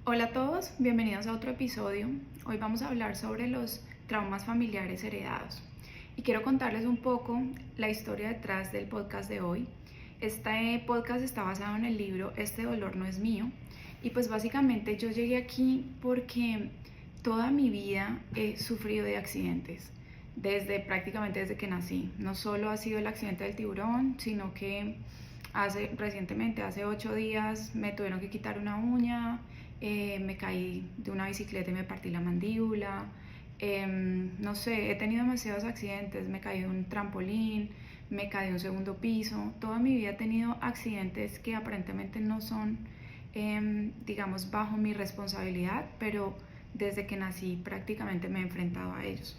Hola a todos, bienvenidos a otro episodio. Hoy vamos a hablar sobre los traumas familiares heredados. Y quiero contarles un poco la historia detrás del podcast de hoy. Este podcast está basado en el libro Este dolor no es mío. Y pues básicamente yo llegué aquí porque toda mi vida he sufrido de accidentes. Prácticamente desde que nací. No solo ha sido el accidente del tiburón, sino que recientemente, hace 8 días, me tuvieron que quitar una uña. Me caí de una bicicleta y me partí la mandíbula. No sé, he tenido demasiados accidentes. Me caí de un trampolín, me caí de un segundo piso. Toda mi vida he tenido accidentes que aparentemente no son, digamos, bajo mi responsabilidad, pero desde que nací prácticamente me he enfrentado a ellos.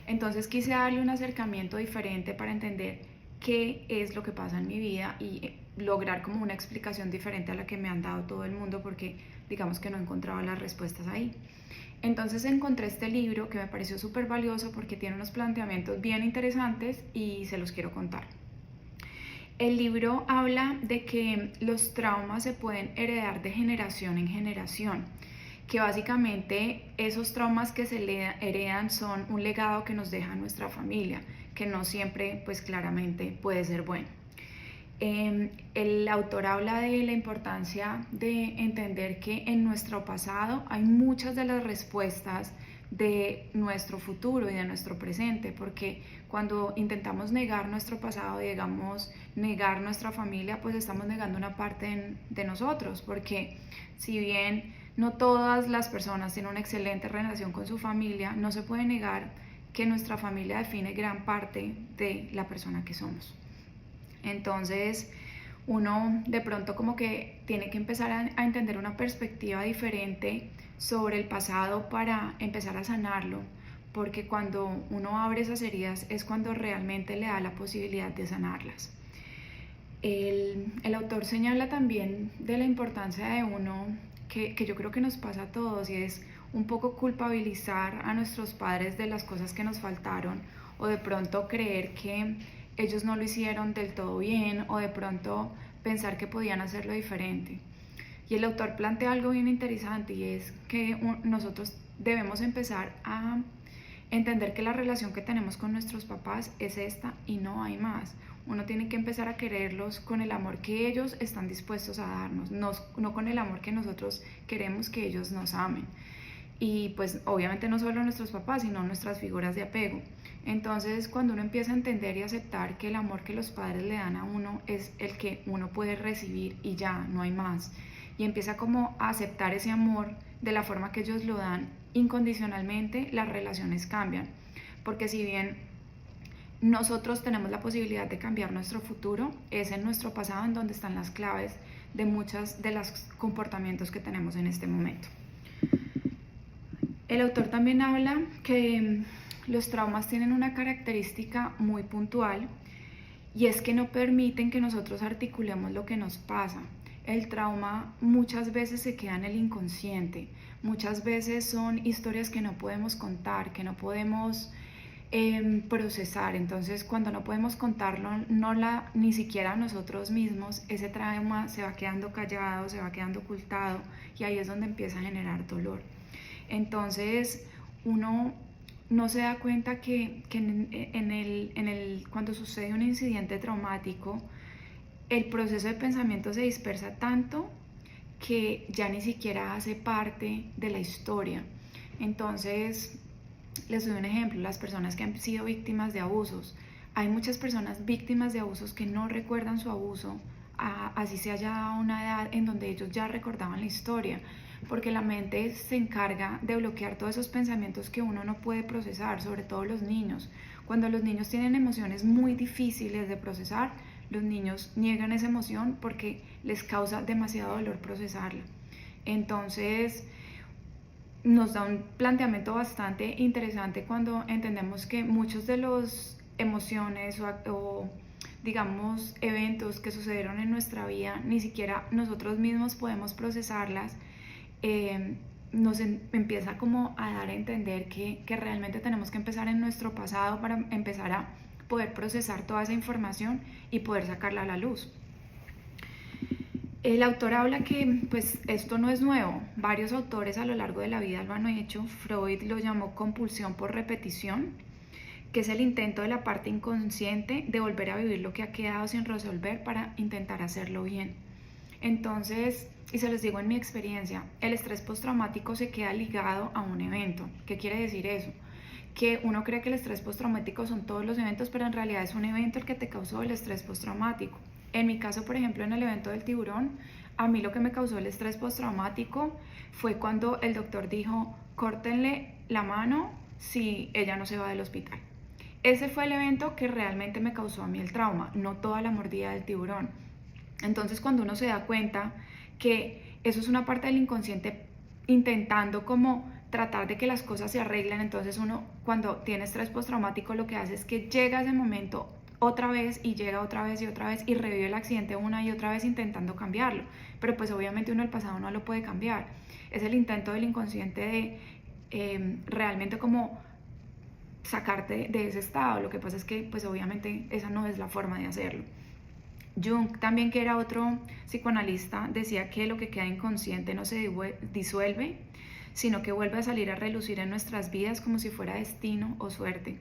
Entonces quise darle un acercamiento diferente para entender qué es lo que pasa en mi vida y lograr como una explicación diferente a la que me han dado todo el mundo, porque digamos que no encontraba las respuestas ahí. Entonces encontré este libro que me pareció súper valioso porque tiene unos planteamientos bien interesantes y se los quiero contar. El libro habla de que los traumas se pueden heredar de generación en generación, que básicamente esos traumas que se heredan son un legado que nos deja nuestra familia, que no siempre pues claramente puede ser bueno. El autor habla de la importancia de entender que en nuestro pasado hay muchas de las respuestas de nuestro futuro y de nuestro presente, porque cuando intentamos negar nuestro pasado, digamos, negar nuestra familia, pues estamos negando una parte de nosotros, porque si bien no todas las personas tienen una excelente relación con su familia, no se puede negar que nuestra familia define gran parte de la persona que somos. Entonces uno de pronto como que tiene que empezar a entender una perspectiva diferente sobre el pasado para empezar a sanarlo, porque cuando uno abre esas heridas es cuando realmente le da la posibilidad de sanarlas. El autor señala también de la importancia de uno, que yo creo que nos pasa a todos, y es un poco culpabilizar a nuestros padres de las cosas que nos faltaron, o de pronto creer que ellos no lo hicieron del todo bien, o de pronto pensar que podían hacerlo diferente. Y el autor plantea algo bien interesante, y es que nosotros debemos empezar a entender que la relación que tenemos con nuestros papás es esta y no hay más. Uno tiene que empezar a quererlos con el amor que ellos están dispuestos a darnos, no con el amor que nosotros queremos que ellos nos amen. Y pues obviamente no solo nuestros papás, sino nuestras figuras de apego. Entonces cuando uno empieza a entender y aceptar que el amor que los padres le dan a uno es el que uno puede recibir y ya, no hay más, y empieza como a aceptar ese amor de la forma que ellos lo dan incondicionalmente, las relaciones cambian. Porque si bien nosotros tenemos la posibilidad de cambiar nuestro futuro, es en nuestro pasado en donde están las claves de muchos de los comportamientos que tenemos en este momento. El autor también habla que los traumas tienen una característica muy puntual, y es que no permiten que nosotros articulemos lo que nos pasa. El trauma muchas veces se queda en el inconsciente, muchas veces son historias que no podemos contar, que no podemos procesar. Entonces cuando no podemos contarlo, ni siquiera nosotros mismos, ese trauma se va quedando callado, se va quedando ocultado, y ahí es donde empieza a generar dolor. Entonces uno no se da cuenta que cuando sucede un incidente traumático, el proceso de pensamiento se dispersa tanto que ya ni siquiera hace parte de la historia. Entonces, les doy un ejemplo: las personas que han sido víctimas de abusos. Hay muchas personas víctimas de abusos que no recuerdan su abuso, así se haya dado una edad en donde ellos ya recordaban la historia, porque la mente se encarga de bloquear todos esos pensamientos que uno no puede procesar, sobre todo los niños. Cuando los niños tienen emociones muy difíciles de procesar, los niños niegan esa emoción porque les causa demasiado dolor procesarla. Entonces nos da un planteamiento bastante interesante cuando entendemos que muchos de las emociones o digamos eventos que sucedieron en nuestra vida ni siquiera nosotros mismos podemos procesarlas. Nos empieza como a dar a entender que realmente tenemos que empezar en nuestro pasado para empezar a poder procesar toda esa información y poder sacarla a la luz. El autor habla que pues esto no es nuevo, varios autores a lo largo de la vida lo han hecho. Freud lo llamó compulsión por repetición, que es el intento de la parte inconsciente de volver a vivir lo que ha quedado sin resolver para intentar hacerlo bien. Entonces, y se los digo en mi experiencia, el estrés postraumático se queda ligado a un evento. ¿Qué quiere decir eso? Que uno cree que el estrés postraumático son todos los eventos, pero en realidad es un evento el que te causó el estrés postraumático. En mi caso, por ejemplo, en el evento del tiburón, a mí lo que me causó el estrés postraumático fue cuando el doctor dijo, córtenle la mano si ella no se va del hospital. Ese fue el evento que realmente me causó a mí el trauma, no toda la mordida del tiburón. Entonces, cuando uno se da cuenta que eso es una parte del inconsciente intentando como tratar de que las cosas se arreglen, entonces uno cuando tiene estrés postraumático lo que hace es que llega ese momento otra vez y llega otra vez y otra vez y revive el accidente una y otra vez intentando cambiarlo, pero pues obviamente uno el pasado no lo puede cambiar. Es el intento del inconsciente de realmente como sacarte de ese estado. Lo que pasa es que pues obviamente esa no es la forma de hacerlo. Jung también, que era otro psicoanalista, decía que lo que queda inconsciente no se disuelve, sino que vuelve a salir a relucir en nuestras vidas como si fuera destino o suerte.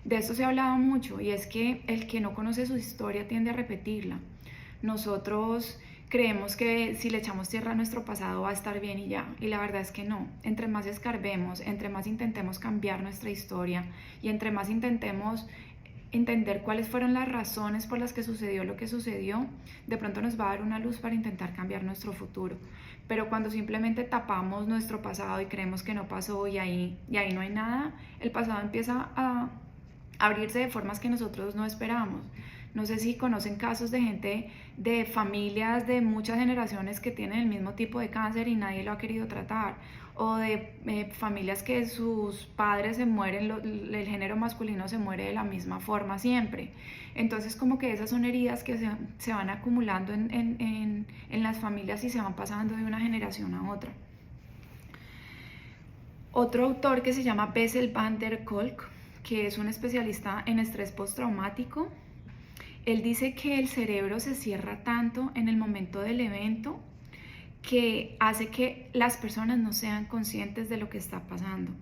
De esto se ha hablado mucho, y es que el que no conoce su historia tiende a repetirla. Nosotros creemos que si le echamos tierra a nuestro pasado va a estar bien y ya, y la verdad es que no. Entre más escarbemos, entre más intentemos cambiar nuestra historia y entre más intentemos entender cuáles fueron las razones por las que sucedió lo que sucedió, de pronto nos va a dar una luz para intentar cambiar nuestro futuro. Pero cuando simplemente tapamos nuestro pasado y creemos que no pasó y ahí no hay nada, el pasado empieza a abrirse de formas que nosotros no esperamos. No sé si conocen casos de gente, de familias de muchas generaciones que tienen el mismo tipo de cáncer y nadie lo ha querido tratar, o de familias que sus padres se mueren, el género masculino se muere de la misma forma siempre. Entonces como que esas son heridas que se van acumulando en las familias y se van pasando de una generación a otra. Otro autor que se llama Bessel van der Kolk, que es un especialista en estrés postraumático, él dice que el cerebro se cierra tanto en el momento del evento que hace que las personas no sean conscientes de lo que está pasando.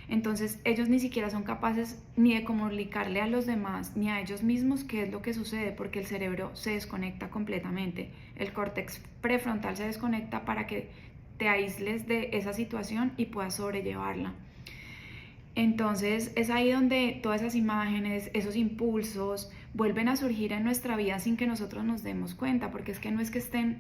Entonces ellos ni siquiera son capaces ni de comunicarle a los demás ni a ellos mismos qué es lo que sucede, porque el cerebro se desconecta completamente. El córtex prefrontal se desconecta para que te aísles de esa situación y puedas sobrellevarla. Entonces es ahí donde todas esas imágenes, esos impulsos vuelven a surgir en nuestra vida sin que nosotros nos demos cuenta, porque es que no es que estén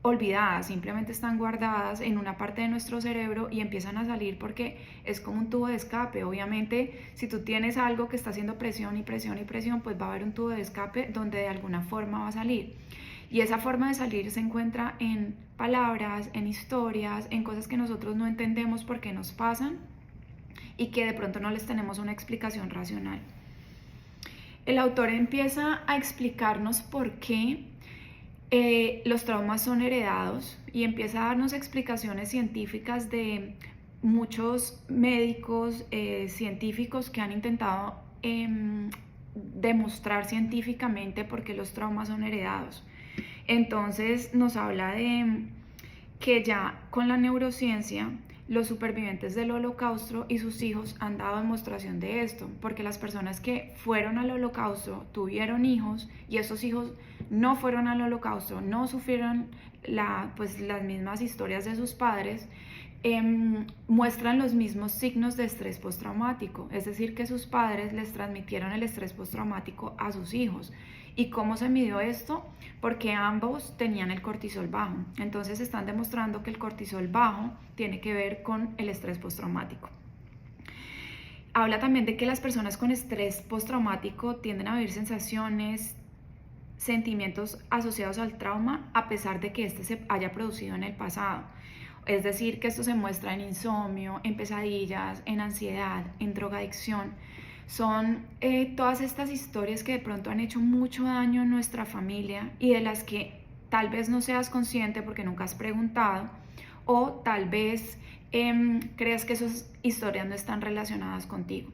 olvidadas, simplemente están guardadas en una parte de nuestro cerebro y empiezan a salir porque es como un tubo de escape. Obviamente, si tú tienes algo que está haciendo presión y presión y presión, pues va a haber un tubo de escape donde de alguna forma va a salir. Y esa forma de salir se encuentra en palabras, en historias, en cosas que nosotros no entendemos por qué nos pasan y que de pronto no les tenemos una explicación racional. El autor empieza a explicarnos por qué los traumas son heredados y empieza a darnos explicaciones científicas de muchos médicos, científicos que han intentado demostrar científicamente por qué los traumas son heredados. Entonces nos habla de que ya con la neurociencia los supervivientes del Holocausto y sus hijos han dado demostración de esto, porque las personas que fueron al Holocausto tuvieron hijos y esos hijos no fueron al Holocausto, no sufrieron las mismas historias de sus padres, muestran los mismos signos de estrés postraumático, es decir, que sus padres les transmitieron el estrés postraumático a sus hijos. ¿Y cómo se midió esto? Porque ambos tenían el cortisol bajo. Entonces están demostrando que el cortisol bajo tiene que ver con el estrés postraumático. Habla también de que las personas con estrés postraumático tienden a vivir sensaciones, sentimientos asociados al trauma a pesar de que este se haya producido en el pasado. Es decir, que esto se muestra en insomnio, en pesadillas, en ansiedad, en drogadicción. Son todas estas historias que de pronto han hecho mucho daño en nuestra familia y de las que tal vez no seas consciente porque nunca has preguntado, o tal vez crees que esas historias no están relacionadas contigo.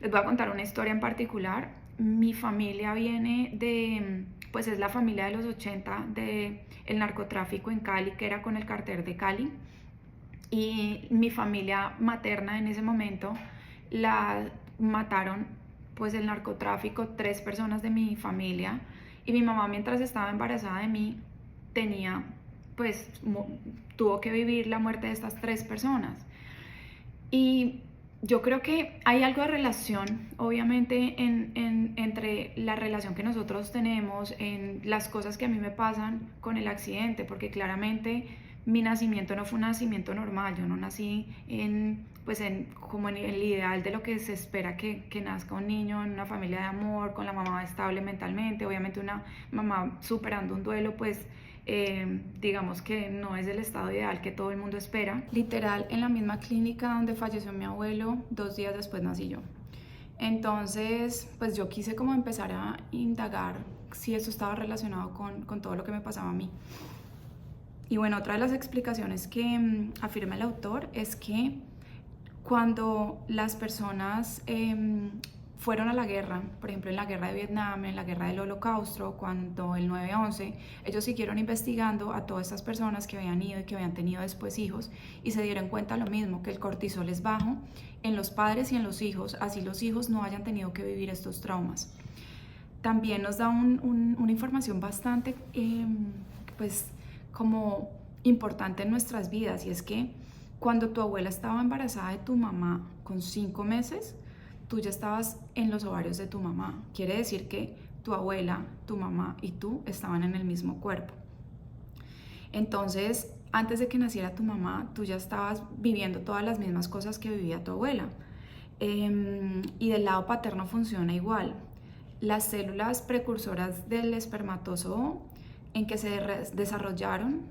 Les voy a contar una historia en particular. mi familia viene de, pues es la familia de los 80 de el narcotráfico en Cali, que era con el cartel de Cali. Y mi familia materna en ese momento la mataron, pues el narcotráfico, 3 personas de mi familia, y mi mamá, mientras estaba embarazada de mí, tenía, pues tuvo que vivir la muerte de estas 3 personas. Y yo creo que hay algo de relación, obviamente, entre la relación que nosotros tenemos, en las cosas que a mí me pasan con el accidente, porque claramente mi nacimiento no fue un nacimiento normal. Yo no nací como en el ideal de lo que se espera que nazca un niño en una familia de amor, con la mamá estable mentalmente, obviamente una mamá superando un duelo, pues digamos que no es el estado ideal que todo el mundo espera. Literal, en la misma clínica donde falleció mi abuelo, 2 días después nací yo. Entonces, pues yo quise como empezar a indagar si eso estaba relacionado con todo lo que me pasaba a mí. Y bueno, otra de las explicaciones que afirma el autor es que cuando las personas fueron a la guerra, por ejemplo en la guerra de Vietnam, en la guerra del Holocausto, cuando el 9/11, ellos siguieron investigando a todas estas personas que habían ido y que habían tenido después hijos, y se dieron cuenta lo mismo, que el cortisol es bajo en los padres y en los hijos, así los hijos no hayan tenido que vivir estos traumas. También nos da una información bastante pues como importante en nuestras vidas, y es que cuando tu abuela estaba embarazada de tu mamá con 5 meses, tú ya estabas en los ovarios de tu mamá. Quiere decir que tu abuela, tu mamá y tú estaban en el mismo cuerpo. Entonces, antes de que naciera tu mamá, tú ya estabas viviendo todas las mismas cosas que vivía tu abuela. Y del lado paterno funciona igual. Las células precursoras del espermatozoide en que se desarrollaron,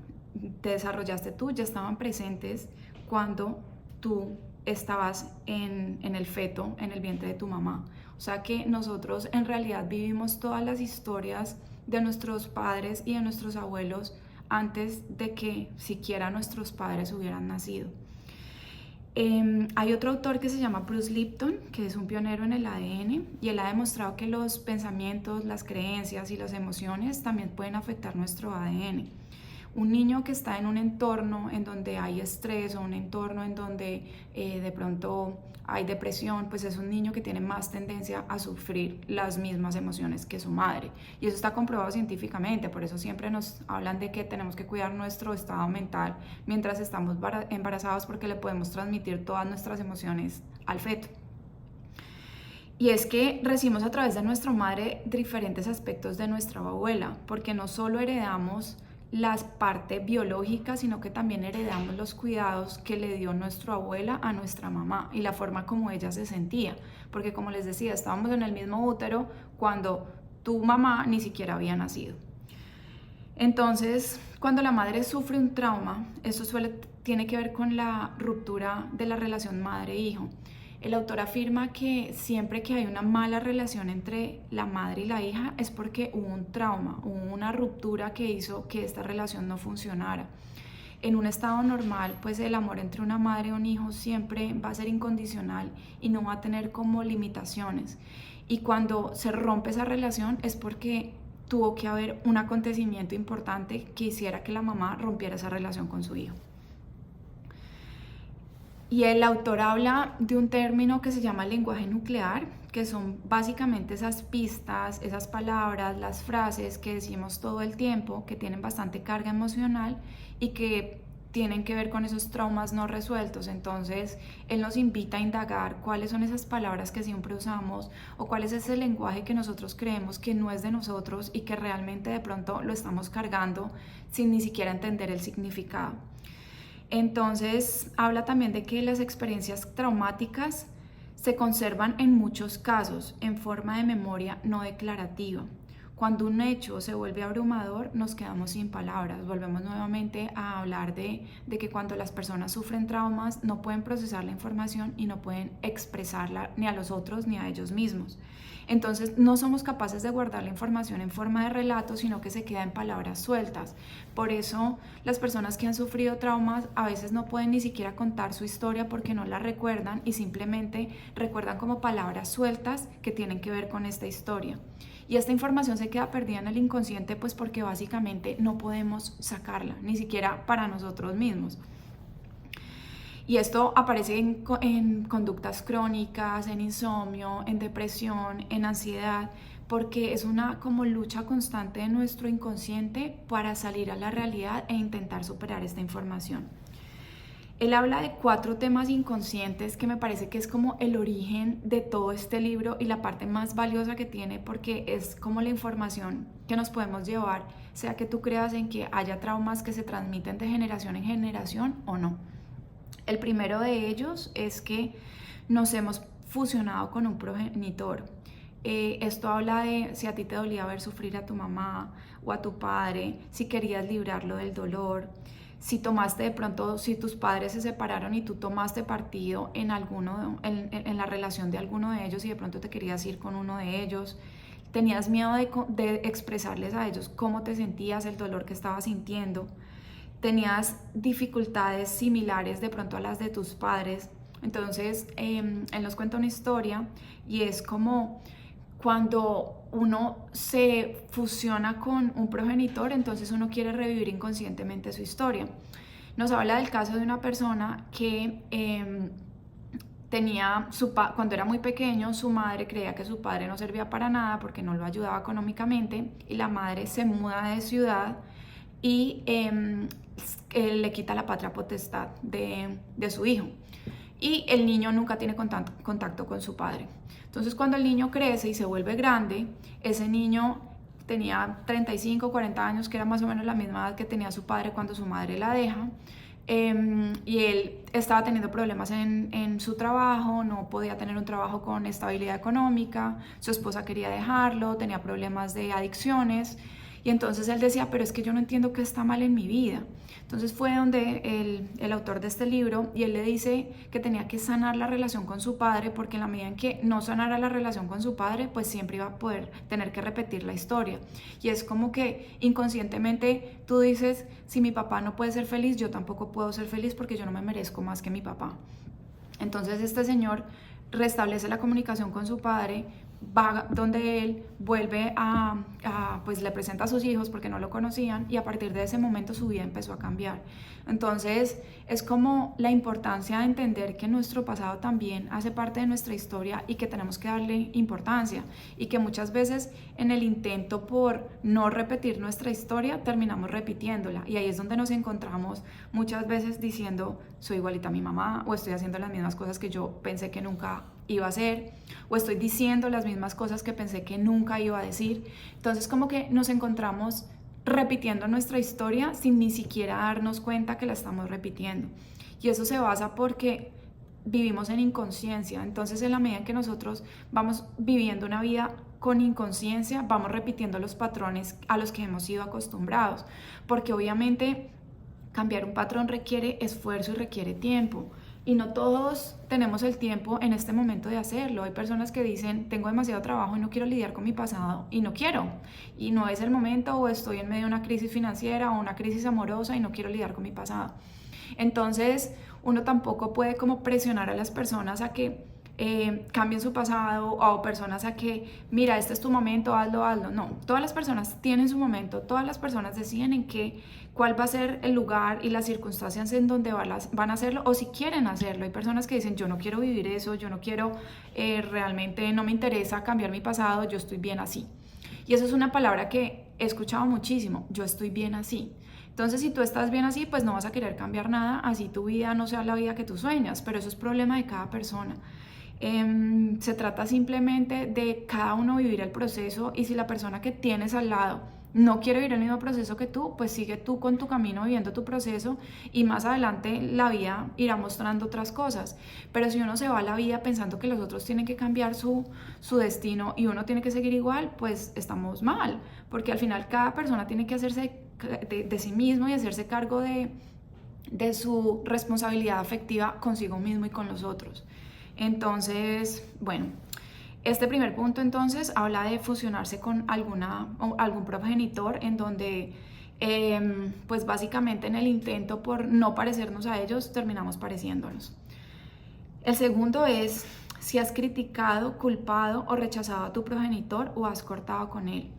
te desarrollaste tú, ya estaban presentes cuando tú estabas en el feto, en el vientre de tu mamá. O sea que nosotros en realidad vivimos todas las historias de nuestros padres y de nuestros abuelos antes de que siquiera nuestros padres hubieran nacido. Hay otro autor que se llama Bruce Lipton, que es un pionero en el ADN, y él ha demostrado que los pensamientos, las creencias y las emociones también pueden afectar nuestro ADN. Un niño que está en un entorno en donde hay estrés, o un entorno en donde de pronto hay depresión, pues es un niño que tiene más tendencia a sufrir las mismas emociones que su madre. Y eso está comprobado científicamente, por eso siempre nos hablan de que tenemos que cuidar nuestro estado mental mientras estamos embarazados, porque le podemos transmitir todas nuestras emociones al feto. Y es que recibimos a través de nuestra madre diferentes aspectos de nuestra abuela, porque no solo heredamos la parte biológica, sino que también heredamos los cuidados que le dio nuestra abuela a nuestra mamá y la forma como ella se sentía, porque como les decía, estábamos en el mismo útero cuando tu mamá ni siquiera había nacido. Entonces, cuando la madre sufre un trauma, eso tiene que ver con la ruptura de la relación madre-hijo. El autor afirma que siempre que hay una mala relación entre la madre y la hija es porque hubo un trauma, hubo una ruptura que hizo que esta relación no funcionara. En un estado normal, pues el amor entre una madre y un hijo siempre va a ser incondicional y no va a tener como limitaciones. Y cuando se rompe esa relación es porque tuvo que haber un acontecimiento importante que hiciera que la mamá rompiera esa relación con su hijo. Y el autor habla de un término que se llama lenguaje nuclear, que son básicamente esas pistas, esas palabras, las frases que decimos todo el tiempo, que tienen bastante carga emocional y que tienen que ver con esos traumas no resueltos. Entonces, él nos invita a indagar cuáles son esas palabras que siempre usamos, o cuál es ese lenguaje que nosotros creemos que no es de nosotros y que realmente de pronto lo estamos cargando sin ni siquiera entender el significado. Entonces, habla también de que las experiencias traumáticas se conservan en muchos casos en forma de memoria no declarativa. cuando un hecho se vuelve abrumador, nos quedamos sin palabras. Volvemos nuevamente a hablar de que cuando las personas sufren traumas, no pueden procesar la información y no pueden expresarla ni a los otros ni a ellos mismos. Entonces no somos capaces de guardar la información en forma de relato, sino que se queda en palabras sueltas. Por eso las personas que han sufrido traumas a veces no pueden ni siquiera contar su historia porque no la recuerdan y simplemente recuerdan como palabras sueltas que tienen que ver con esta historia. Y esta información se queda perdida en el inconsciente pues porque básicamente no podemos sacarla, ni siquiera para nosotros mismos. Y esto aparece en conductas crónicas, en insomnio, en depresión, en ansiedad, porque es una como lucha constante de nuestro inconsciente para salir a la realidad e intentar superar esta información. Él habla de 4 temas inconscientes que me parece que es como el origen de todo este libro y la parte más valiosa que tiene, porque es como la información que nos podemos llevar, sea que tú creas en que haya traumas que se transmiten de generación en generación o no. El primero de ellos es que nos hemos fusionado con un progenitor. Esto habla de si a ti te dolía ver sufrir a tu mamá o a tu padre, si querías librarlo del dolor, si tomaste de pronto, si tus padres se separaron y tú tomaste partido en la relación de alguno de ellos y de pronto te querías ir con uno de ellos, tenías miedo de expresarles a ellos cómo te sentías, el dolor que estabas sintiendo, tenías dificultades similares de pronto a las de tus padres. Entonces él nos cuenta una historia y es como cuando uno se fusiona con un progenitor, entonces uno quiere revivir inconscientemente su historia. Nos habla del caso de una persona que cuando era muy pequeño, su madre creía que su padre no servía para nada porque no lo ayudaba económicamente y la madre se muda de ciudad y le quita la patria potestad de su hijo. Y el niño nunca tiene contacto con su padre. Entonces cuando el niño crece y se vuelve grande, ese niño tenía 35, 40 años, que era más o menos la misma edad que tenía su padre cuando su madre la deja. Y él estaba teniendo problemas en su trabajo, no podía tener un trabajo con estabilidad económica, su esposa quería dejarlo, tenía problemas de adicciones. Y entonces él decía, pero es que yo no entiendo qué está mal en mi vida. Entonces fue donde el autor de este libro, y él le dice que tenía que sanar la relación con su padre, porque en la medida en que no sanara la relación con su padre, pues siempre iba a poder tener que repetir la historia. Y es como que inconscientemente tú dices, si mi papá no puede ser feliz, yo tampoco puedo ser feliz porque yo no me merezco más que mi papá. Entonces este señor restablece la comunicación con su padre, va donde él, vuelve pues le presenta a sus hijos porque no lo conocían y a partir de ese momento su vida empezó a cambiar. Entonces es como la importancia de entender que nuestro pasado también hace parte de nuestra historia y que tenemos que darle importancia y que muchas veces en el intento por no repetir nuestra historia terminamos repitiéndola y ahí es donde nos encontramos muchas veces diciendo soy igualita a mi mamá o estoy haciendo las mismas cosas que yo pensé que nunca iba a hacer o estoy diciendo las mismas cosas que pensé que nunca iba a decir. Entonces como que nos encontramos repitiendo nuestra historia sin ni siquiera darnos cuenta que la estamos repitiendo. Y eso se basa porque vivimos en inconsciencia. Entonces en la medida en que nosotros vamos viviendo una vida con inconsciencia, vamos repitiendo los patrones a los que hemos sido acostumbrados. Porque obviamente cambiar un patrón requiere esfuerzo y requiere tiempo. Y no todos tenemos el tiempo en este momento de hacerlo. Hay personas que dicen, tengo demasiado trabajo y no quiero lidiar con mi pasado y no quiero. Y no es el momento o estoy en medio de una crisis financiera o una crisis amorosa y no quiero lidiar con mi pasado. Entonces, uno tampoco puede como presionar a las personas a que cambien su pasado o personas a que, mira, este es tu momento, hazlo, hazlo. No, todas las personas tienen su momento, todas las personas deciden cuál va a ser el lugar y las circunstancias en donde van a hacerlo o si quieren hacerlo. Hay personas que dicen, yo no quiero vivir eso, yo no quiero, realmente no me interesa cambiar mi pasado, yo estoy bien así. Y eso es una palabra que he escuchado muchísimo, yo estoy bien así. Entonces, si tú estás bien así, pues no vas a querer cambiar nada, así tu vida no sea la vida que tú sueñas, pero eso es problema de cada persona. Se trata simplemente de cada uno vivir el proceso y si la persona que tienes al lado no quiere vivir el mismo proceso que tú, pues sigue tú con tu camino viviendo tu proceso y más adelante la vida irá mostrando otras cosas. Pero si uno se va a la vida pensando que los otros tienen que cambiar su destino y uno tiene que seguir igual, pues estamos mal, porque al final cada persona tiene que hacerse de sí mismo y hacerse cargo de su responsabilidad afectiva consigo mismo y con los otros. Entonces, bueno, este primer punto entonces habla de fusionarse con algún progenitor en donde pues básicamente en el intento por no parecernos a ellos terminamos pareciéndonos. El segundo es si has criticado, culpado o rechazado a tu progenitor o has cortado con él.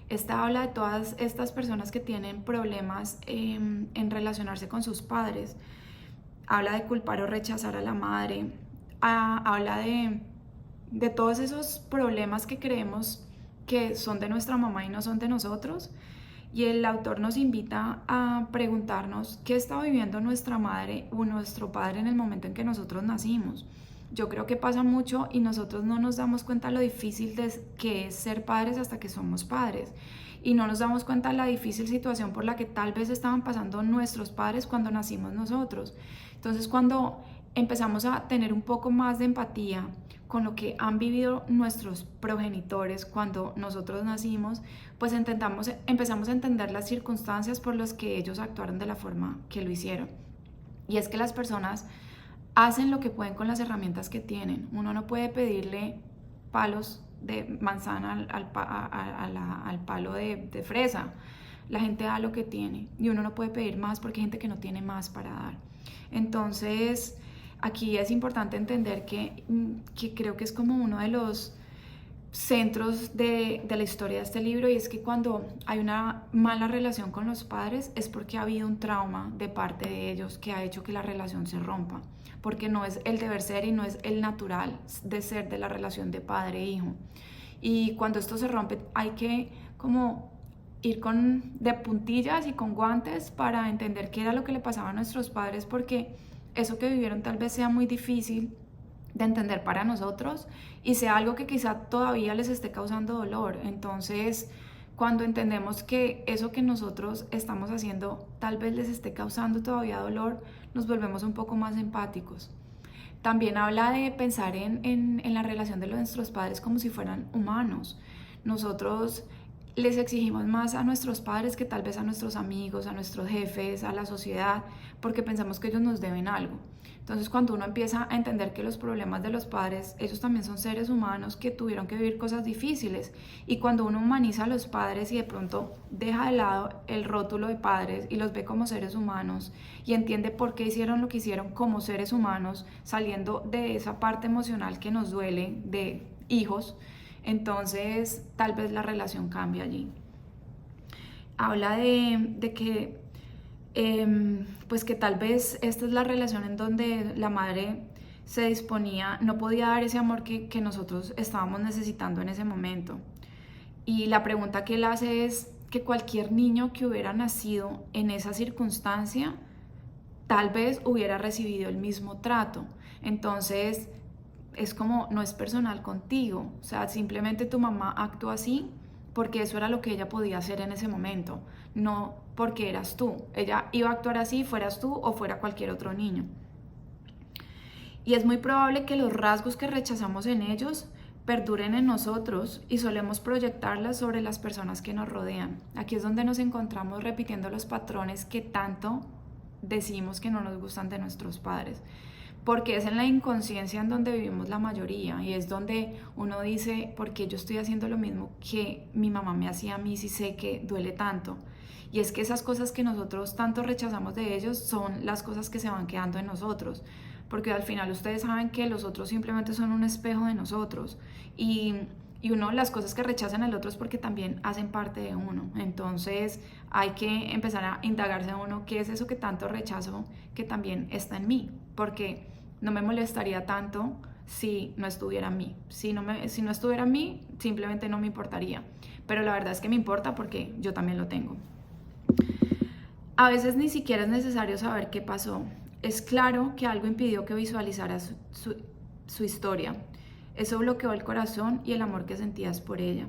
Esta habla de todas estas personas que tienen problemas en relacionarse con sus padres. Habla de culpar o rechazar a la madre. Habla de todos esos problemas que creemos que son de nuestra mamá y no son de nosotros. Y el autor nos invita a preguntarnos qué está viviendo nuestra madre o nuestro padre en el momento en que nosotros nacimos. Yo creo que pasa mucho y nosotros no nos damos cuenta lo difícil que es ser padres hasta que somos padres. Y no nos damos cuenta de la difícil situación por la que tal vez estaban pasando nuestros padres cuando nacimos nosotros. Entonces, cuando empezamos a tener un poco más de empatía con lo que han vivido nuestros progenitores cuando nosotros nacimos, pues empezamos a entender las circunstancias por las que ellos actuaron de la forma que lo hicieron. Y es que las personas hacen lo que pueden con las herramientas que tienen. Uno no puede pedirle palos de manzana al palo de fresa. La gente da lo que tiene y uno no puede pedir más porque hay gente que no tiene más para dar. Entonces, aquí es importante entender que creo que es como uno de los centros de la historia de este libro, y es que cuando hay una mala relación con los padres es porque ha habido un trauma de parte de ellos que ha hecho que la relación se rompa, porque no es el deber ser y no es el natural de ser de la relación de padre e hijo. Y cuando esto se rompe hay que como ir de puntillas y con guantes para entender qué era lo que le pasaba a nuestros padres, porque eso que vivieron tal vez sea muy difícil de entender para nosotros y sea algo que quizá todavía les esté causando dolor. Entonces, cuando entendemos que eso que nosotros estamos haciendo tal vez les esté causando todavía dolor, nos volvemos un poco más empáticos. También habla de pensar en la relación de nuestros padres como si fueran humanos. Nosotros les exigimos más a nuestros padres que tal vez a nuestros amigos, a nuestros jefes, a la sociedad, porque pensamos que ellos nos deben algo. Entonces, cuando uno empieza a entender que los problemas de los padres, ellos también son seres humanos que tuvieron que vivir cosas difíciles, y cuando uno humaniza a los padres y de pronto deja de lado el rótulo de padres y los ve como seres humanos y entiende por qué hicieron lo que hicieron como seres humanos, saliendo de esa parte emocional que nos duele de hijos, entonces tal vez la relación cambie allí. Habla de que pues que tal vez esta es la relación en donde la madre se disponía, no podía dar ese amor que nosotros estábamos necesitando en ese momento. Y la pregunta que él hace es que cualquier niño que hubiera nacido en esa circunstancia tal vez hubiera recibido el mismo trato. Entonces es como, no es personal contigo, o sea, simplemente tu mamá actuó así porque eso era lo que ella podía hacer en ese momento, no porque eras tú. Ella iba a actuar así, fueras tú o fuera cualquier otro niño. Y es muy probable que los rasgos que rechazamos en ellos perduren en nosotros y solemos proyectarlas sobre las personas que nos rodean. Aquí es donde nos encontramos repitiendo los patrones que tanto decimos que no nos gustan de nuestros padres, porque es en la inconsciencia en donde vivimos la mayoría, y es donde uno dice, ¿por qué yo estoy haciendo lo mismo que mi mamá me hacía a mí si sé que duele tanto? Y es que esas cosas que nosotros tanto rechazamos de ellos son las cosas que se van quedando en nosotros, porque al final ustedes saben que los otros simplemente son un espejo de nosotros, y uno, las cosas que rechazan el otro es porque también hacen parte de uno. Entonces hay que empezar a indagarse a uno qué es eso que tanto rechazo que también está en mí, porque no me molestaría tanto si no estuviera en mí. Si no estuviera en mí, simplemente no me importaría, pero la verdad es que me importa porque yo también lo tengo. A veces ni siquiera es necesario saber qué pasó. Es claro que algo impidió que visualizara su historia. Eso bloqueó el corazón y el amor que sentías por ella.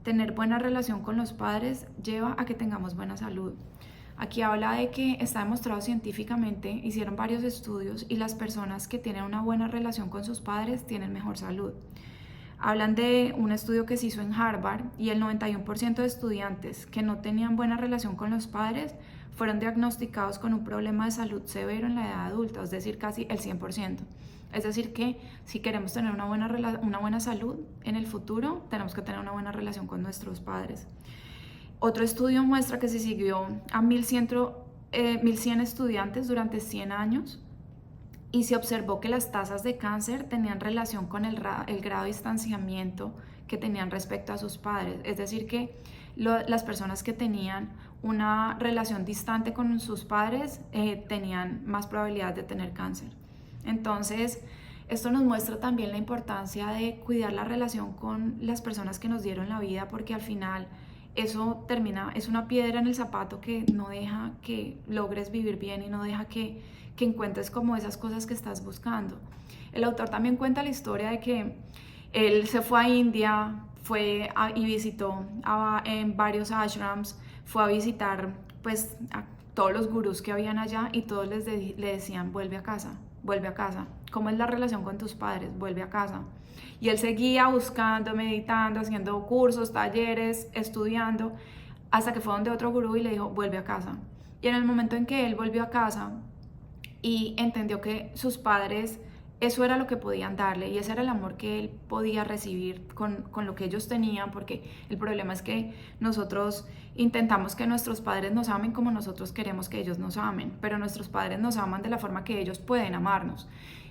tener buena relación con los padres lleva a que tengamos buena salud. Aquí habla de que está demostrado científicamente, hicieron varios estudios y las personas que tienen una buena relación con sus padres tienen mejor salud. Hablan de un estudio que se hizo en Harvard y el 91% de estudiantes que no tenían buena relación con los padres fueron diagnosticados con un problema de salud severo en la edad adulta, es decir, casi el 100%. Es decir, que si queremos tener una buena salud en el futuro, tenemos que tener una buena relación con nuestros padres. Otro estudio muestra que se siguió a 1.100 estudiantes durante 100 años y se observó que las tasas de cáncer tenían relación con el grado de distanciamiento que tenían respecto a sus padres. Es decir, que las personas que tenían una relación distante con sus padres tenían más probabilidad de tener cáncer. Entonces, esto nos muestra también la importancia de cuidar la relación con las personas que nos dieron la vida, porque al final eso es una piedra en el zapato que no deja que logres vivir bien y no deja que encuentres como esas cosas que estás buscando. El autor también cuenta la historia de que él se fue a India, y visitó en varios ashrams, fue a visitar pues a todos los gurús que habían allá y todos le decían: vuelve a casa, vuelve a casa. ¿Cómo es la relación con tus padres? Vuelve a casa. Y él seguía buscando, meditando, haciendo cursos, talleres, estudiando, hasta que fue donde otro gurú y le dijo: vuelve a casa. Y en el momento en que él volvió a casa y entendió que sus padres, eso era lo que podían darle y ese era el amor que él podía recibir con lo que ellos tenían, porque el problema es que nosotros intentamos que nuestros padres nos amen como nosotros queremos que ellos nos amen, pero nuestros padres nos aman de la forma que ellos pueden amarnos.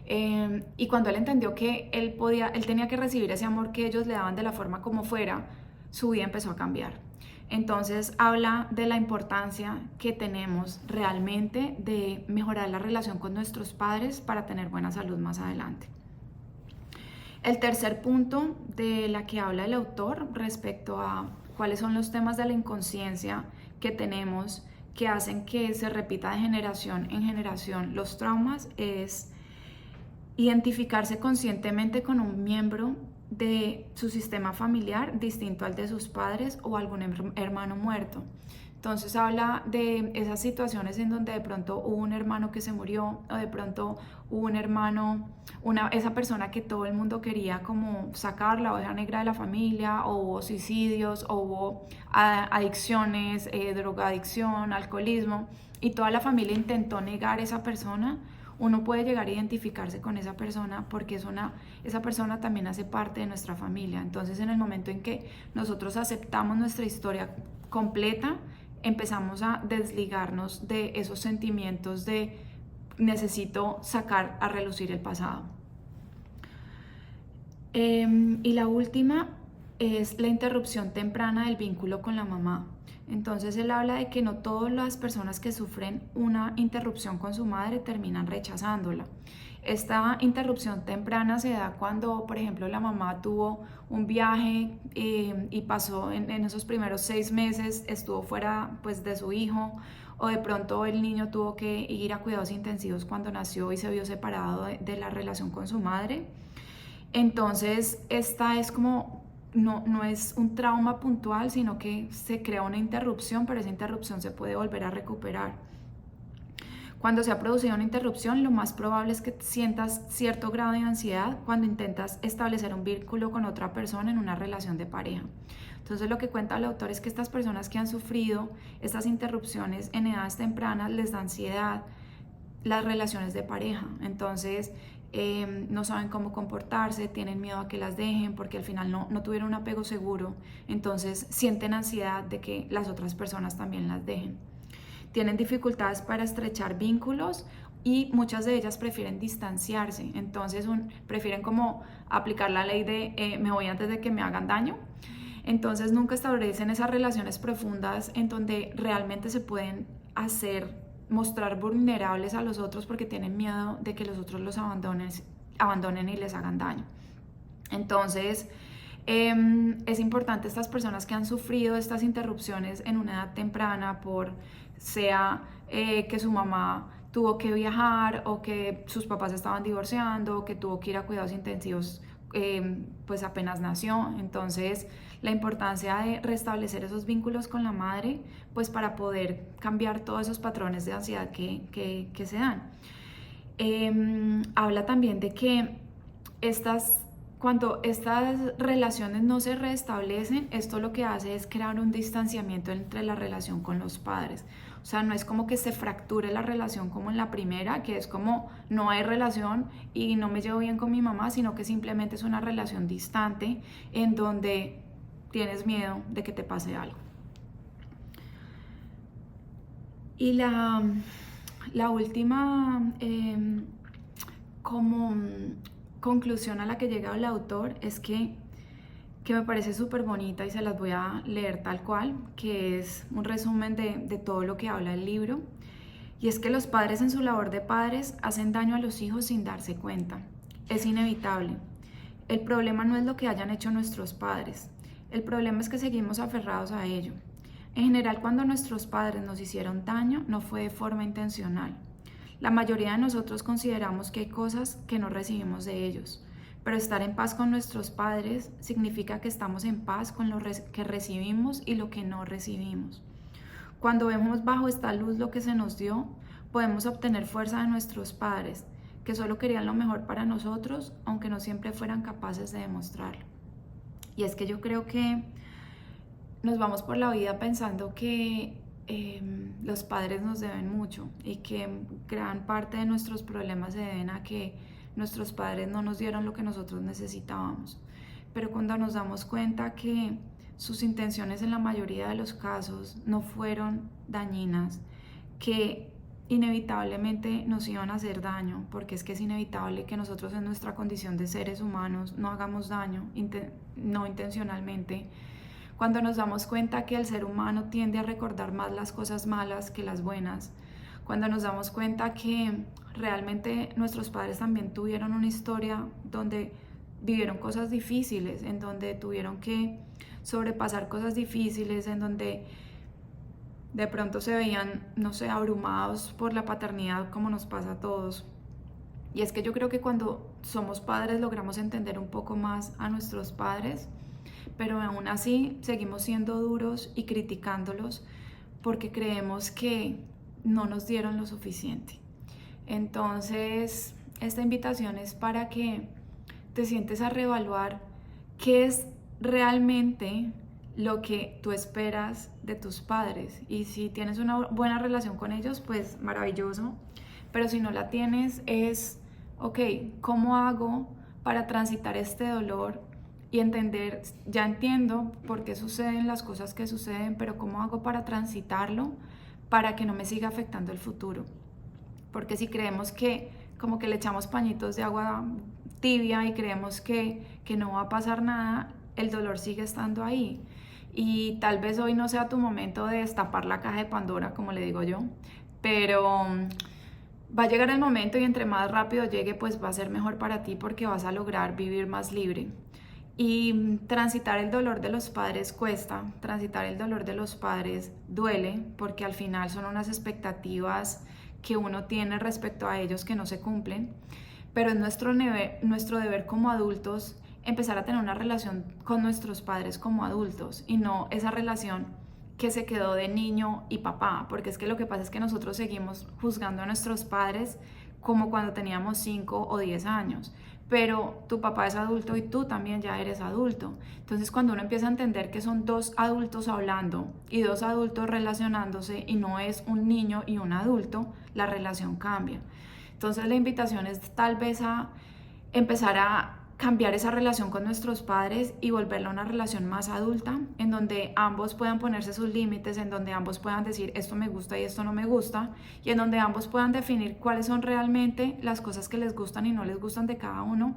Y cuando él entendió que él tenía que recibir ese amor que ellos le daban de la forma como fuera, su vida empezó a cambiar. Entonces habla de la importancia que tenemos realmente de mejorar la relación con nuestros padres para tener buena salud más adelante. El tercer punto de la que habla el autor respecto a cuáles son los temas de la inconsciencia que tenemos que hacen que se repita de generación en generación los traumas es identificarse conscientemente con un miembro de su sistema familiar distinto al de sus padres o algún hermano muerto. Entonces habla de esas situaciones en donde de pronto hubo un hermano que se murió o de pronto hubo un hermano, esa persona que todo el mundo quería como sacar, la oveja negra de la familia, o hubo suicidios, o hubo adicciones, drogadicción, alcoholismo, y toda la familia intentó negar a esa persona. Uno puede llegar a identificarse con esa persona porque esa persona también hace parte de nuestra familia. Entonces, en el momento en que nosotros aceptamos nuestra historia completa, empezamos a desligarnos de esos sentimientos de necesito sacar a relucir el pasado. Y la última es la interrupción temprana del vínculo con la mamá. Entonces él habla de que no todas las personas que sufren una interrupción con su madre terminan rechazándola. Esta interrupción temprana se da cuando, por ejemplo, la mamá tuvo un viaje y pasó en esos primeros 6 meses, estuvo fuera pues, de su hijo, o de pronto el niño tuvo que ir a cuidados intensivos cuando nació y se vio separado de la relación con su madre. Entonces esta es como... No es un trauma puntual, sino que se crea una interrupción, pero esa interrupción se puede volver a recuperar. Cuando se ha producido una interrupción, lo más probable es que sientas cierto grado de ansiedad cuando intentas establecer un vínculo con otra persona en una relación de pareja. Entonces lo que cuenta el autor es que estas personas que han sufrido estas interrupciones en edades tempranas les da ansiedad las relaciones de pareja. Entonces no saben cómo comportarse, tienen miedo a que las dejen porque al final no tuvieron un apego seguro, entonces sienten ansiedad de que las otras personas también las dejen. Tienen dificultades para estrechar vínculos y muchas de ellas prefieren distanciarse, entonces prefieren como aplicar la ley de me voy antes de que me hagan daño. Entonces nunca establecen esas relaciones profundas en donde realmente se pueden mostrar vulnerables a los otros porque tienen miedo de que los otros los abandonen y les hagan daño. Entonces es importante estas personas que han sufrido estas interrupciones en una edad temprana, sea que su mamá tuvo que viajar o que sus papás estaban divorciando o que tuvo que ir a cuidados intensivos pues apenas nació. Entonces la importancia de restablecer esos vínculos con la madre, pues para poder cambiar todos esos patrones de ansiedad que se dan. Habla también de que cuando estas relaciones no se restablecen, esto lo que hace es crear un distanciamiento entre la relación con los padres. O sea, no es como que se fracture la relación como en la primera, que es como no hay relación y no me llevo bien con mi mamá, sino que simplemente es una relación distante en donde tienes miedo de que te pase algo. Y la última como conclusión a la que llega el autor es que me parece súper bonita y se las voy a leer tal cual, que es un resumen de todo lo que habla el libro. Y es que los padres en su labor de padres hacen daño a los hijos sin darse cuenta. Es inevitable. El problema no es lo que hayan hecho nuestros padres. El problema es que seguimos aferrados a ello. En general, cuando nuestros padres nos hicieron daño, no fue de forma intencional. La mayoría de nosotros consideramos que hay cosas que no recibimos de ellos, pero estar en paz con nuestros padres significa que estamos en paz con lo que recibimos y lo que no recibimos. Cuando vemos bajo esta luz lo que se nos dio, podemos obtener fuerza de nuestros padres, que solo querían lo mejor para nosotros, aunque no siempre fueran capaces de demostrarlo. Y es que yo creo que nos vamos por la vida pensando que los padres nos deben mucho y que gran parte de nuestros problemas se deben a que nuestros padres no nos dieron lo que nosotros necesitábamos. Pero cuando nos damos cuenta que sus intenciones en la mayoría de los casos no fueron dañinas, que inevitablemente nos iban a hacer daño, porque es que es inevitable que nosotros en nuestra condición de seres humanos no hagamos daño, no intencionalmente. Cuando nos damos cuenta que el ser humano tiende a recordar más las cosas malas que las buenas, cuando nos damos cuenta que realmente nuestros padres también tuvieron una historia donde vivieron cosas difíciles, en donde tuvieron que sobrepasar cosas difíciles, en donde de pronto se veían, no sé, abrumados por la paternidad como nos pasa a todos. Y es que yo creo que cuando somos padres logramos entender un poco más a nuestros padres, pero aún así seguimos siendo duros y criticándolos porque creemos que no nos dieron lo suficiente. Entonces, esta invitación es para que te sientes a reevaluar qué es realmente lo que tú esperas de tus padres. Y si tienes una buena relación con ellos, pues maravilloso. Pero si no la tienes, es, ok, ¿cómo hago para transitar este dolor y entender? Ya entiendo por qué suceden las cosas que suceden, pero ¿cómo hago para transitarlo para que no me siga afectando el futuro? Porque si creemos que como que le echamos pañitos de agua tibia y creemos que no va a pasar nada, el dolor sigue estando ahí. Y tal vez hoy no sea tu momento de destapar la caja de Pandora, como le digo yo, pero va a llegar el momento y entre más rápido llegue, pues va a ser mejor para ti porque vas a lograr vivir más libre. Y transitar el dolor de los padres cuesta, transitar el dolor de los padres duele, porque al final son unas expectativas que uno tiene respecto a ellos que no se cumplen, pero es nuestro deber como adultos empezar a tener una relación con nuestros padres como adultos y no esa relación que se quedó de niño y papá, porque es que lo que pasa es que nosotros seguimos juzgando a nuestros padres como cuando teníamos 5 o 10 años, pero tu papá es adulto y tú también ya eres adulto. Entonces cuando uno empieza a entender que son dos adultos hablando y dos adultos relacionándose y no es un niño y un adulto, la relación cambia. Entonces la invitación es tal vez a empezar a cambiar esa relación con nuestros padres y volverla una relación más adulta, en donde ambos puedan ponerse sus límites, en donde ambos puedan decir esto me gusta y esto no me gusta, y en donde ambos puedan definir cuáles son realmente las cosas que les gustan y no les gustan de cada uno,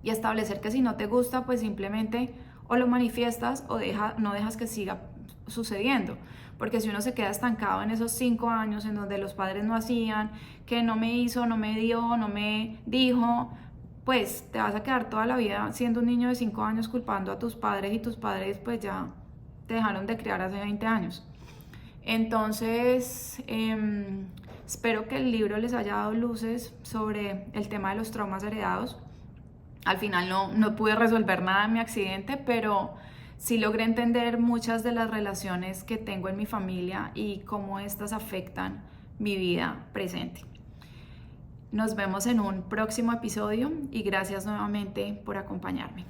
y establecer que si no te gusta, pues simplemente o lo manifiestas o no dejas que siga sucediendo. Porque si uno se queda estancado en esos 5 años en donde los padres no hacían, que no me hizo, no me dio, no me dijo, pues te vas a quedar toda la vida siendo un niño de 5 años culpando a tus padres y tus padres pues ya te dejaron de criar hace 20 años. Entonces, espero que el libro les haya dado luces sobre el tema de los traumas heredados. Al final no pude resolver nada en mi accidente, pero sí logré entender muchas de las relaciones que tengo en mi familia y cómo estas afectan mi vida presente. Nos vemos en un próximo episodio y gracias nuevamente por acompañarme.